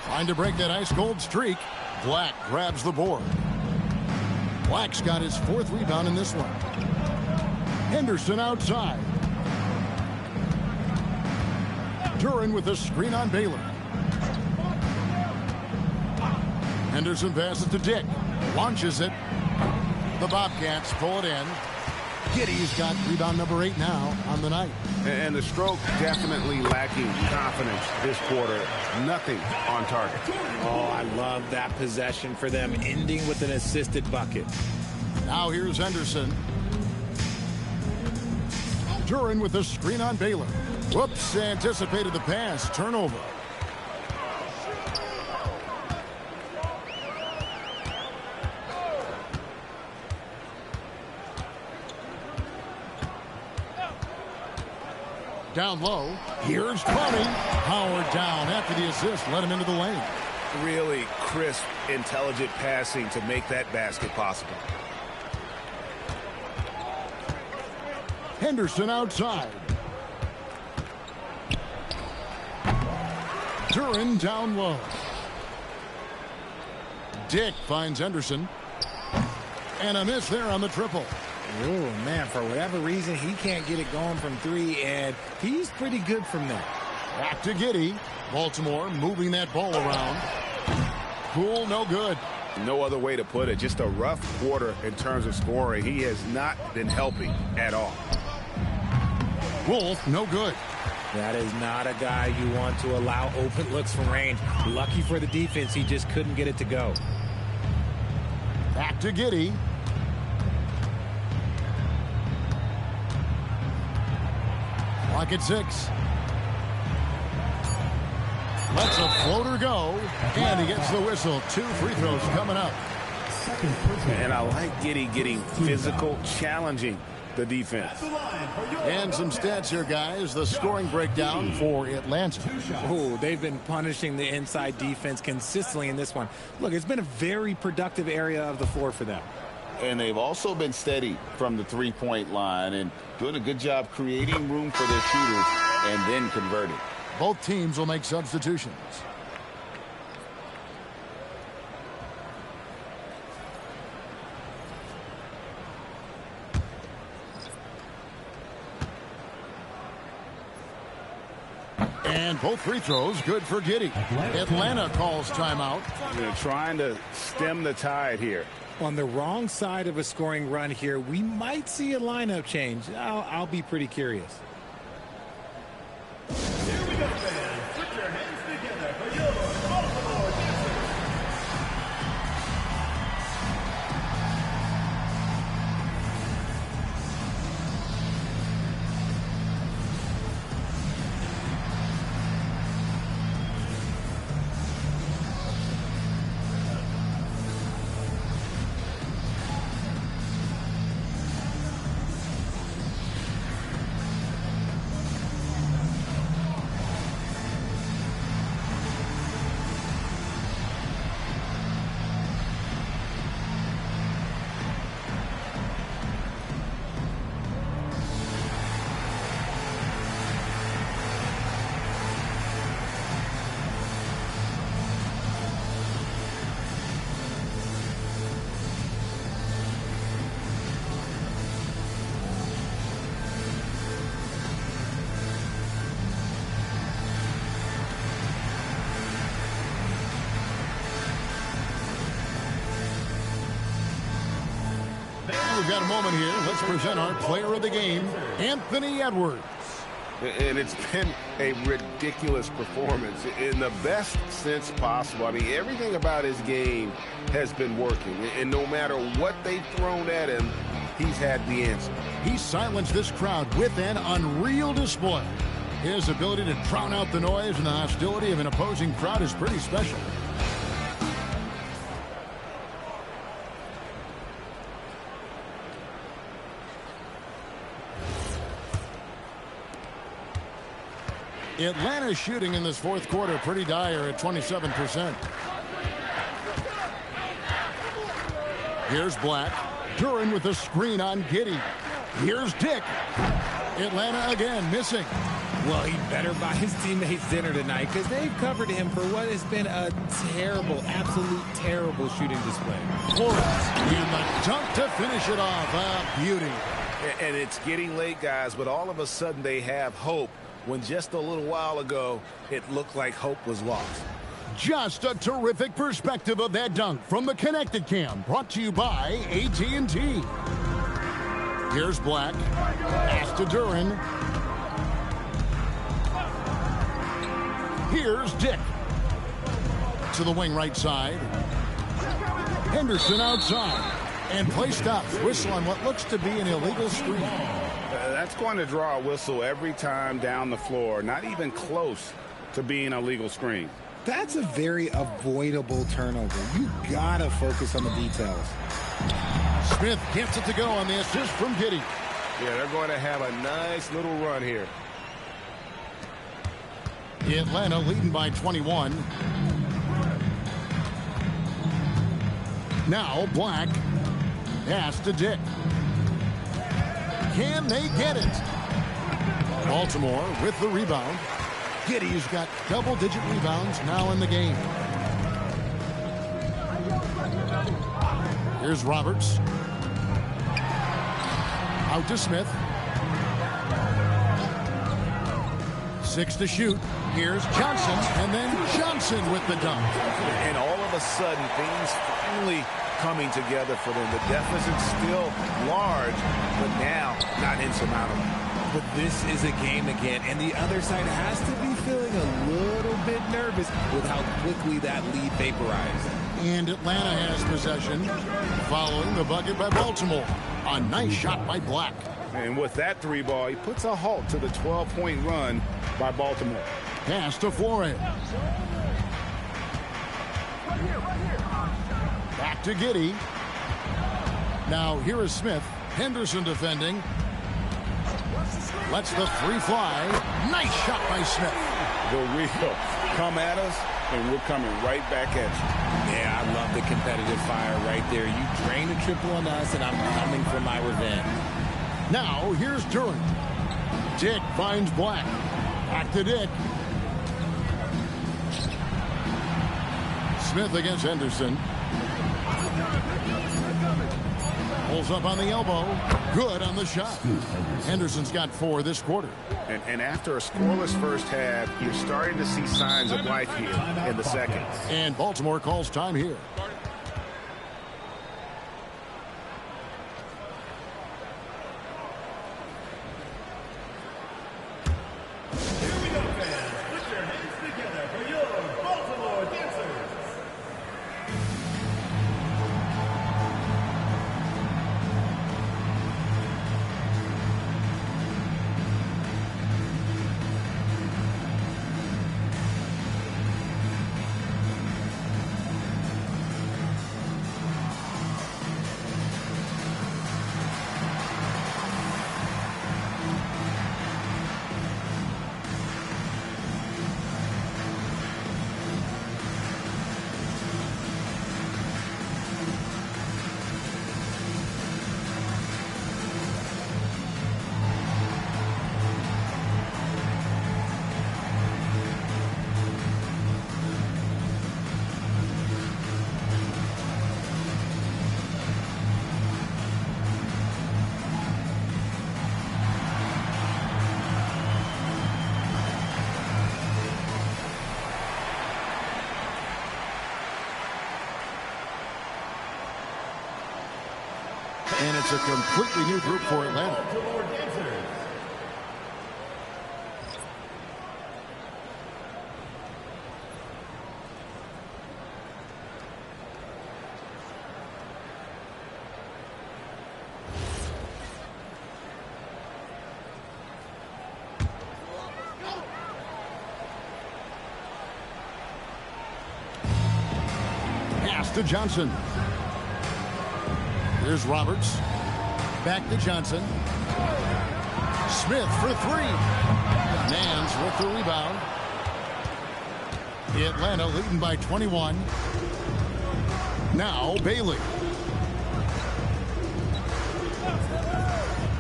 Trying to break that ice-cold streak. Black grabs the board. Black's got his 4th rebound in this one. Henderson outside. Duran with a screen on Baylor. Henderson passes to Dick. Launches it. The Bobcats pull it in. Giddey's got rebound number 8 now on the night. And the stroke definitely lacking confidence this quarter. Nothing on target. Oh, I love that possession for them, ending with an assisted bucket. Now here's Henderson. Duran with a screen on Baylor. Whoops, anticipated the pass. Turnover. Down low. Here's Clowney. Howard down after the assist. Let him into the lane. Really crisp, intelligent passing to make that basket possible. Henderson outside. Duran down low. Dick finds Henderson. And a miss there on the triple. Oh, man, for whatever reason, he can't get it going from 3, and he's pretty good from there. Back to Giddey. Baltimore moving that ball around. Poole, no good. No other way to put it. Just a rough quarter in terms of scoring. He has not been helping at all. Wolf, no good. That is not a guy you want to allow open looks from range. Lucky for the defense, he just couldn't get it to go. Back to Giddey. Clock at 6. Lets a floater go, and he gets the whistle. 2 free throws coming up. And I like Giddey getting physical, challenging the defense. And some stats here, guys. The scoring breakdown for Atlanta. Oh, they've been punishing the inside defense consistently in this one. Look, it's been a very productive area of the floor for them. And they've also been steady from the three-point line and doing a good job creating room for their shooters and then converting. Both teams will make substitutions. And both free throws good for Giddey. Atlanta calls timeout. They're trying to stem the tide here. On the wrong side of a scoring run here, we might see a lineup change. I'll be pretty curious. Here we go, fans. Put your hands together for your Baltimore Dancers. We've got a moment here. Let's present our player of the game, Anthony Edwards. And it's been a ridiculous performance in the best sense possible. I mean, everything about his game has been working. And no matter what they've thrown at him, he's had the answer. He silenced this crowd with an unreal display. His ability to drown out the noise and the hostility of an opposing crowd is pretty special. Atlanta's shooting in this fourth quarter pretty dire at 27%. Here's Black. Duran with a screen on Giddey. Here's Dick. Atlanta again missing. Well, he better buy his teammates dinner tonight because they've covered him for what has been a terrible, absolute terrible shooting display. Flores and the dunk to finish it off. A beauty. And it's getting late, guys, but all of a sudden they have hope when just a little while ago it looked like hope was lost. Just a terrific perspective of that dunk from the Connected Cam, brought to you by AT&T. Here's Black. Pass to Duran. Here's Dick. To the wing right side. Henderson outside. And play stops. Whistle on what looks to be an illegal screen. That's going to draw a whistle every time down the floor. Not even close to being a legal screen. That's a very avoidable turnover. You gotta focus on the details. Smith gets it to go on the assist from Giddey. Yeah, they're going to have a nice little run here. Atlanta leading by 21. Now Black. Pass to Dick. Can they get it? Baltimore with the rebound. Giddey's got double-digit rebounds now in the game. Here's Roberts. Out to Smith. 6 to shoot. Here's Johnson, and then Johnson with the dunk. And all of a sudden, things finally coming together for them. The deficit's still large, but now not insurmountable. But this is a game again, and the other side has to be feeling a little bit nervous with how quickly that lead vaporized. And Atlanta has possession following the bucket by Baltimore. A nice shot by Black. And with that 3 ball, he puts a halt to the 12-point run by Baltimore. Pass to Flores. Back to Giddey. Now here is Smith. Henderson defending. Lets the 3 fly. Nice shot by Smith. The real come at us, and we're coming right back at you. Yeah, I love the competitive fire right there. You drain a triple on us, and I'm coming for my revenge. Now here's Durant. Dick finds Black. Back to Dick. Smith against Henderson. Pulls up on the elbow. Good on the shot. Henderson's got 4 this quarter. And after a scoreless first half, you're starting to see signs of life here in the second. And Baltimore calls time here. Here we go, fans. Put your hands together for your Baltimore Dancers. And it's a completely new group for Atlanta. Baltimore Dancers. Pass to Johnson. Here's Roberts. Back to Johnson. Smith for 3. Nance with the rebound. Atlanta leading by 21. Now Bailey.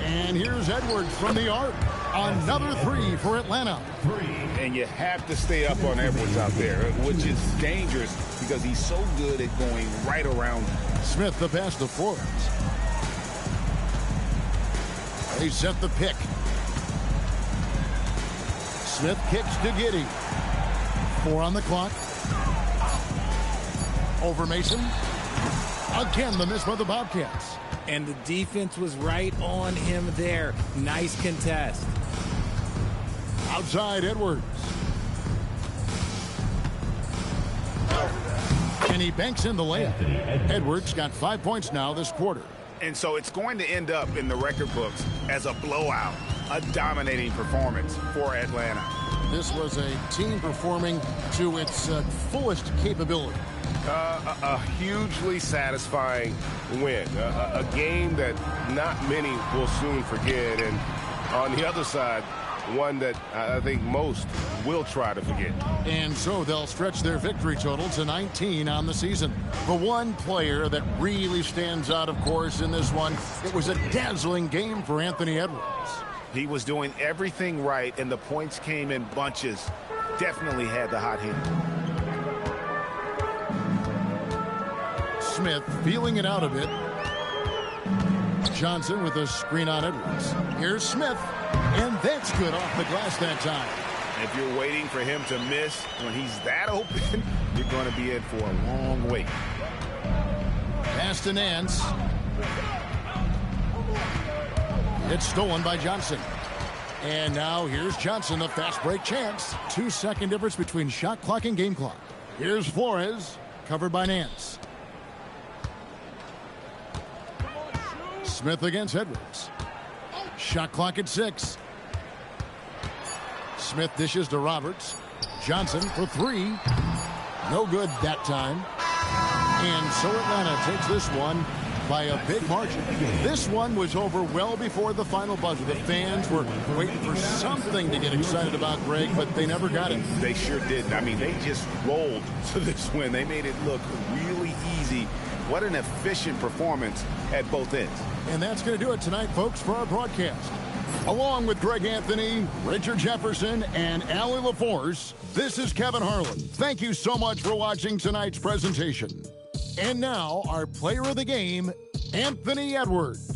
And here's Edwards from the arc. Another 3 for Atlanta. And you have to stay up on Edwards out there, which is dangerous because he's so good at going right around. Smith the pass to Flores. They set the pick. Smith kicks to Giddey. 4 on the clock. Over Mason. Again, the miss by the Bobcats. And the defense was right on him there. Nice contest. Outside Edwards. And he banks in the layup. Edwards got 5 points now this quarter. And so it's going to end up in the record books as a blowout, a dominating performance for Atlanta. This was a team performing to its fullest capability. A hugely satisfying win. A game that not many will soon forget. And on the other side, one that I think most will try to forget. And so they'll stretch their victory total to 19 on the season. The one player that really stands out, of course, in this one, it was a dazzling game for Anthony Edwards. He was doing everything right, and the points came in bunches. Definitely had the hot hand. Smith feeling it out a bit. Johnson with a screen on Edwards. Here's Smith, and that's good off the glass that time. If you're waiting for him to miss when he's that open, you're going to be in for a long wait. Pass to Nance. It's stolen by Johnson. And now here's Johnson, the fast break chance. 2-second difference between shot clock and game clock. Here's Flores, covered by Nance. Smith against Edwards. Shot clock at 6. Smith dishes to Roberts. Johnson for 3. No good that time. And so Atlanta takes this one by a big margin. This one was over well before the final buzzer. The fans were waiting for something to get excited about, Greg, but they never got it. They sure didn't. I mean, they just rolled to this win. They made it look really easy. What an efficient performance at both ends. And that's going to do it tonight, folks, for our broadcast. Along with Greg Anthony, Richard Jefferson, and Allie LaForce, this is Kevin Harlan. Thank you so much for watching tonight's presentation. And now, our player of the game, Anthony Edwards.